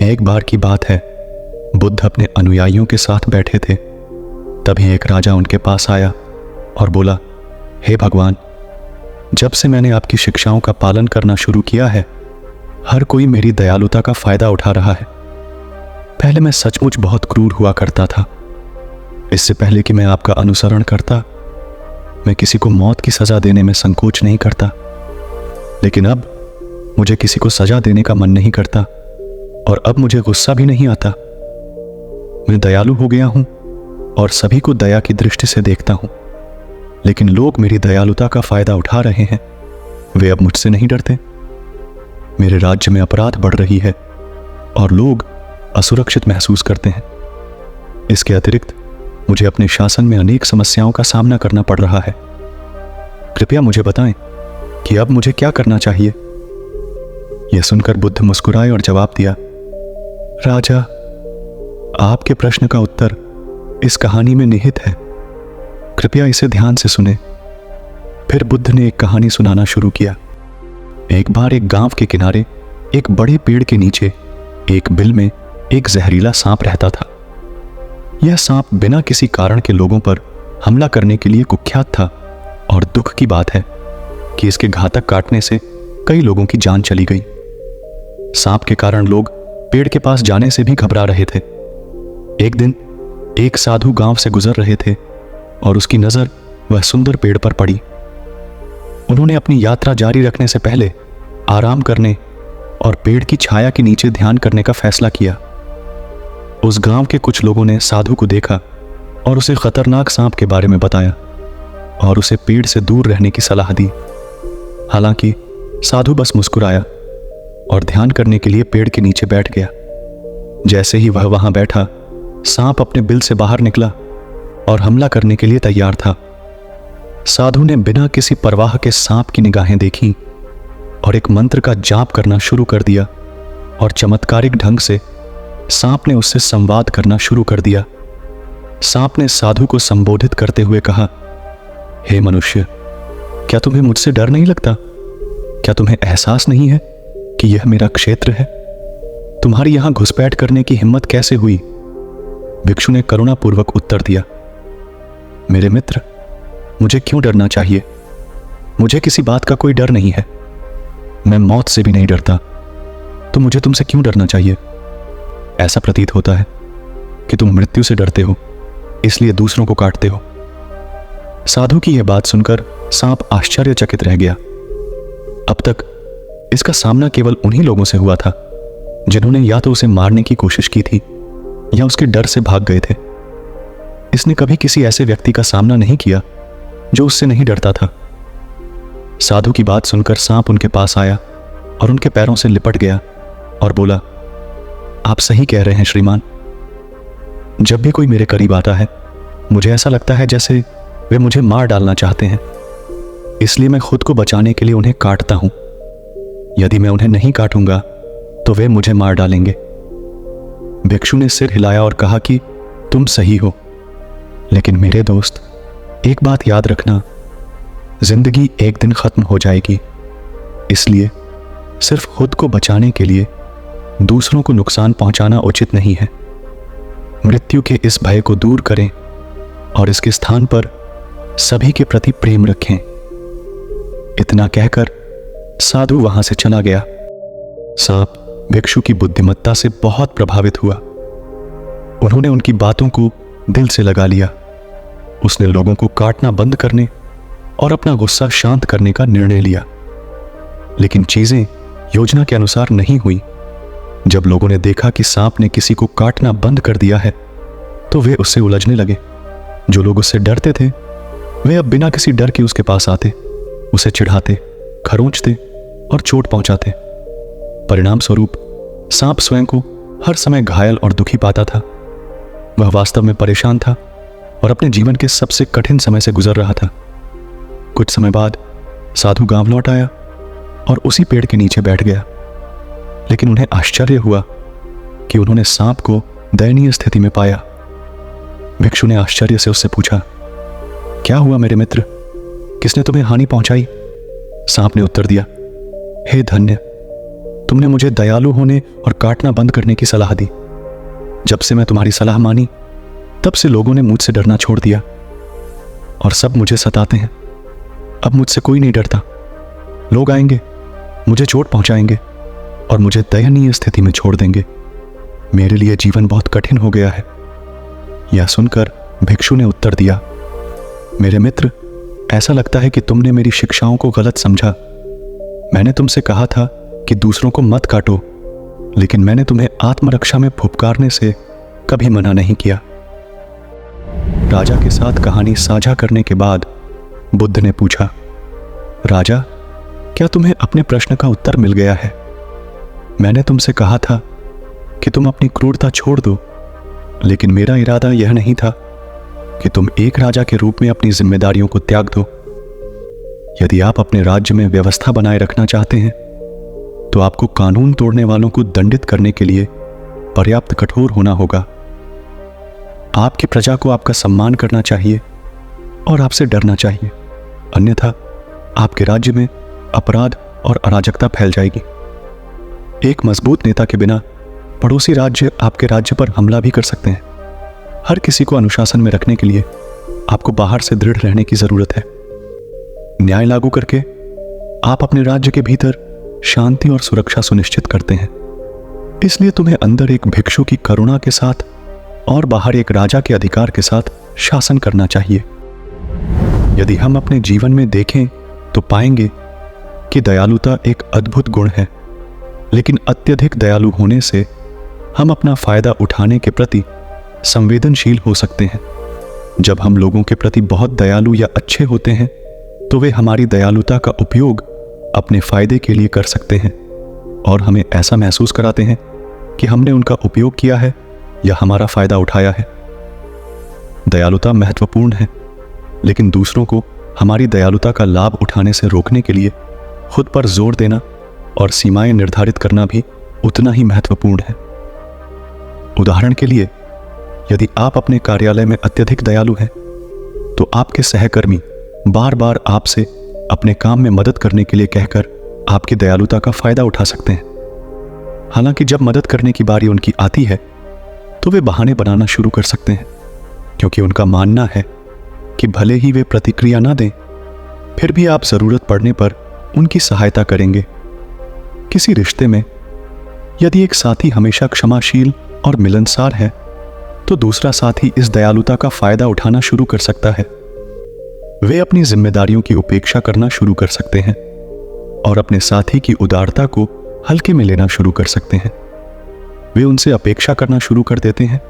एक बार की बात है, बुद्ध अपने अनुयायियों के साथ बैठे थे। तभी एक राजा उनके पास आया और बोला, हे भगवान, जब से मैंने आपकी शिक्षाओं का पालन करना शुरू किया है, हर कोई मेरी दयालुता का फायदा उठा रहा है। पहले मैं सचमुच बहुत क्रूर हुआ करता था। इससे पहले कि मैं आपका अनुसरण करता, मैं किसी को मौत की सजा देने में संकोच नहीं करता। लेकिन अब मुझे किसी को सजा देने का मन नहीं करता और अब मुझे गुस्सा भी नहीं आता। मैं दयालु हो गया हूं और सभी को दया की दृष्टि से देखता हूं। लेकिन लोग मेरी दयालुता का फायदा उठा रहे हैं। वे अब मुझसे नहीं डरते। मेरे राज्य में अपराध बढ़ रही है और लोग असुरक्षित महसूस करते हैं। इसके अतिरिक्त मुझे अपने शासन में अनेक समस्याओं का सामना करना पड़ रहा है। कृपया मुझे बताएं कि अब मुझे क्या करना चाहिए। यह सुनकर बुद्ध मुस्कुराए और जवाब दिया, राजा, आपके प्रश्न का उत्तर इस कहानी में निहित है। कृपया इसे ध्यान से सुने। फिर बुद्ध ने एक कहानी सुनाना शुरू किया। एक बार एक गांव के किनारे एक बड़े पेड़ के नीचे एक बिल में एक जहरीला सांप रहता था। यह सांप बिना किसी कारण के लोगों पर हमला करने के लिए कुख्यात था और दुख की बात है कि इसके घातक काटने से कई लोगों की जान चली गई। सांप के कारण लोग पेड़ के पास जाने से भी घबरा रहे थे। एक दिन एक साधु गांव से गुजर रहे थे और उसकी नजर वह सुंदर पेड़ पर पड़ी। उन्होंने अपनी यात्रा जारी रखने से पहले आराम करने और पेड़ की छाया के नीचे ध्यान करने का फैसला किया। उस गांव के कुछ लोगों ने साधु को देखा और उसे खतरनाक सांप के बारे में बताया और उसे पेड़ से दूर रहने की सलाह दी। हालांकि साधु बस मुस्कुराया और ध्यान करने के लिए पेड़ के नीचे बैठ गया। जैसे ही वह वहां बैठा, सांप अपने बिल से बाहर निकला और हमला करने के लिए तैयार था। साधु ने बिना किसी परवाह के सांप की निगाहें देखी और एक मंत्र का जाप करना शुरू कर दिया और चमत्कारिक ढंग से सांप ने उससे संवाद करना शुरू कर दिया। सांप ने साधु को संबोधित करते हुए कहा, हे मनुष्य, क्या तुम्हें मुझसे डर नहीं लगता? क्या तुम्हें एहसास नहीं है कि यह मेरा क्षेत्र है? तुम्हारी यहां घुसपैठ करने की हिम्मत कैसे हुई? भिक्षु ने करुणापूर्वक उत्तर दिया, मेरे मित्र, मुझे क्यों डरना चाहिए? मुझे किसी बात का कोई डर नहीं है। मैं मौत से भी नहीं डरता, तो मुझे तुमसे क्यों डरना चाहिए? ऐसा प्रतीत होता है कि तुम मृत्यु से डरते हो, इसलिए दूसरों को काटते हो। साधु की यह बात सुनकर सांप आश्चर्यचकित रह गया। अब तक इसका सामना केवल उन्हीं लोगों से हुआ था जिन्होंने या तो उसे मारने की कोशिश की थी या उसके डर से भाग गए थे। इसने कभी किसी ऐसे व्यक्ति का सामना नहीं किया जो उससे नहीं डरता था। साधु की बात सुनकर सांप उनके पास आया और उनके पैरों से लिपट गया और बोला, आप सही कह रहे हैं श्रीमान। जब भी कोई मेरे करीब आता है, मुझे ऐसा लगता है जैसे वे मुझे मार डालना चाहते हैं। इसलिए मैं खुद को बचाने के लिए उन्हें काटता हूं। यदि मैं उन्हें नहीं काटूंगा तो वे मुझे मार डालेंगे। भिक्षु ने सिर हिलाया और कहा कि तुम सही हो, लेकिन मेरे दोस्त, एक बात याद रखना, जिंदगी एक दिन खत्म हो जाएगी। इसलिए सिर्फ खुद को बचाने के लिए दूसरों को नुकसान पहुंचाना उचित नहीं है। मृत्यु के इस भय को दूर करें और इसके स्थान पर सभी के प्रति प्रेम रखें। इतना कहकर साधु वहां से चला गया। सांप भिक्षु की बुद्धिमत्ता से बहुत प्रभावित हुआ। उन्होंने उनकी बातों को दिल से लगा लिया। उसने लोगों को काटना बंद करने और अपना गुस्सा शांत करने का निर्णय लिया। लेकिन चीजें योजना के अनुसार नहीं हुई। जब लोगों ने देखा कि सांप ने किसी को काटना बंद कर दिया है, तो वे उससे उलझने लगे। जो लोग उससे डरते थे, वे अब बिना किसी डर के उसके पास आते, उसे चिढ़ाते, खरोंचते और चोट पहुंचाते। परिणाम स्वरूप सांप स्वयं को हर समय घायल और दुखी पाता था। वह वास्तव में परेशान था और अपने जीवन के सबसे कठिन समय से गुजर रहा था। कुछ समय बाद साधु गांव लौट आया और उसी पेड़ के नीचे बैठ गया। लेकिन उन्हें आश्चर्य हुआ कि उन्होंने सांप को दयनीय स्थिति में पाया। भिक्षु ने आश्चर्य से उससे पूछा, क्या हुआ मेरे मित्र? किसने तुम्हें हानि पहुंचाई? सांप ने उत्तर दिया, हे धन्य, तुमने मुझे दयालु होने और काटना बंद करने की सलाह दी। जब से मैं तुम्हारी सलाह मानी तब से लोगों ने मुझसे डरना छोड़ दिया और सब मुझे सताते हैं। अब मुझसे कोई नहीं डरता। लोग आएंगे, मुझे चोट पहुंचाएंगे और मुझे दयनीय स्थिति में छोड़ देंगे। मेरे लिए जीवन बहुत कठिन हो गया है। यह सुनकर भिक्षु ने उत्तर दिया, मेरे मित्र, ऐसा लगता है कि तुमने मेरी शिक्षाओं को गलत समझा। मैंने तुमसे कहा था कि दूसरों को मत काटो, लेकिन मैंने तुम्हें आत्मरक्षा में फुफकारने से कभी मना नहीं किया। राजा के साथ कहानी साझा करने के बाद बुद्ध ने पूछा, राजा, क्या तुम्हें अपने प्रश्न का उत्तर मिल गया है? मैंने तुमसे कहा था कि तुम अपनी क्रूरता छोड़ दो, लेकिन मेरा इरादा यह नहीं था कि तुम एक राजा के रूप में अपनी जिम्मेदारियों को त्याग दो। यदि आप अपने राज्य में व्यवस्था बनाए रखना चाहते हैं तो आपको कानून तोड़ने वालों को दंडित करने के लिए पर्याप्त कठोर होना होगा। आपकी प्रजा को आपका सम्मान करना चाहिए और आपसे डरना चाहिए, अन्यथा आपके राज्य में अपराध और अराजकता फैल जाएगी। एक मजबूत नेता के बिना पड़ोसी राज्य आपके राज्य पर हमला भी कर सकते हैं। हर किसी को अनुशासन में रखने के लिए आपको बाहर से दृढ़ रहने की जरूरत है। न्याय लागू करके आप अपने राज्य के भीतर शांति और सुरक्षा सुनिश्चित करते हैं। इसलिए तुम्हें अंदर एक भिक्षु की करुणा के साथ और बाहर एक राजा के अधिकार के साथ शासन करना चाहिए। यदि हम अपने जीवन में देखें तो पाएंगे कि दयालुता एक अद्भुत गुण है, लेकिन अत्यधिक दयालु होने से हम अपना फायदा उठाने के प्रति संवेदनशील हो सकते हैं। जब हम लोगों के प्रति बहुत दयालु या अच्छे होते हैं तो वे हमारी दयालुता का उपयोग अपने फायदे के लिए कर सकते हैं और हमें ऐसा महसूस कराते हैं कि हमने उनका उपयोग किया है या हमारा फायदा उठाया है। दयालुता महत्वपूर्ण है, लेकिन दूसरों को हमारी दयालुता का लाभ उठाने से रोकने के लिए खुद पर जोर देना और सीमाएं निर्धारित करना भी उतना ही महत्वपूर्ण है। उदाहरण के लिए, यदि आप अपने कार्यालय में अत्यधिक दयालु हैं तो आपके सहकर्मी बार बार आपसे अपने काम में मदद करने के लिए कहकर आपकी दयालुता का फायदा उठा सकते हैं। हालांकि जब मदद करने की बारी उनकी आती है तो वे बहाने बनाना शुरू कर सकते हैं, क्योंकि उनका मानना है कि भले ही वे प्रतिक्रिया ना दें, फिर भी आप जरूरत पड़ने पर उनकी सहायता करेंगे। किसी रिश्ते में यदि एक साथी हमेशा क्षमाशील और मिलनसार है तो दूसरा साथी इस दयालुता का फायदा उठाना शुरू कर सकता है। वे अपनी जिम्मेदारियों की उपेक्षा करना शुरू कर सकते हैं और अपने साथी की उदारता को हल्के में लेना शुरू कर सकते हैं। वे उनसे अपेक्षा करना शुरू कर देते हैं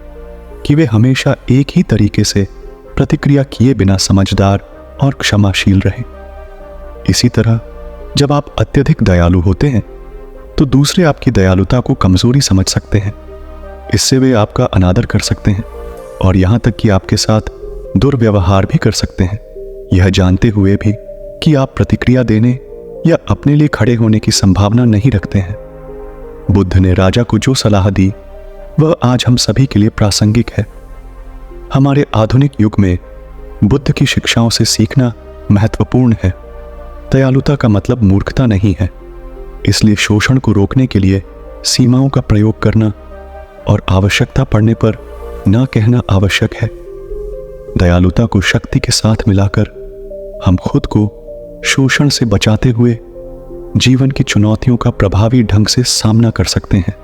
कि वे हमेशा एक ही तरीके से प्रतिक्रिया किए बिना समझदार और क्षमाशील रहें। इसी तरह जब आप अत्यधिक दयालु होते हैं तो दूसरे आपकी दयालुता को कमजोरी समझ सकते हैं। इससे वे आपका अनादर कर सकते हैं और यहां तक कि आपके साथ दुर्व्यवहार भी कर सकते हैं, यह जानते हुए भी कि आप प्रतिक्रिया देने या अपने लिए खड़े होने की संभावना नहीं रखते हैं। बुद्ध ने राजा को जो सलाह दी वह आज हम सभी के लिए प्रासंगिक है। हमारे आधुनिक युग में बुद्ध की शिक्षाओं से सीखना महत्वपूर्ण है। दयालुता का मतलब मूर्खता नहीं है, इसलिए शोषण को रोकने के लिए सीमाओं का प्रयोग करना और आवश्यकता पड़ने पर ना कहना आवश्यक है। दयालुता को शक्ति के साथ मिलाकर हम खुद को शोषण से बचाते हुए जीवन की चुनौतियों का प्रभावी ढंग से सामना कर सकते हैं।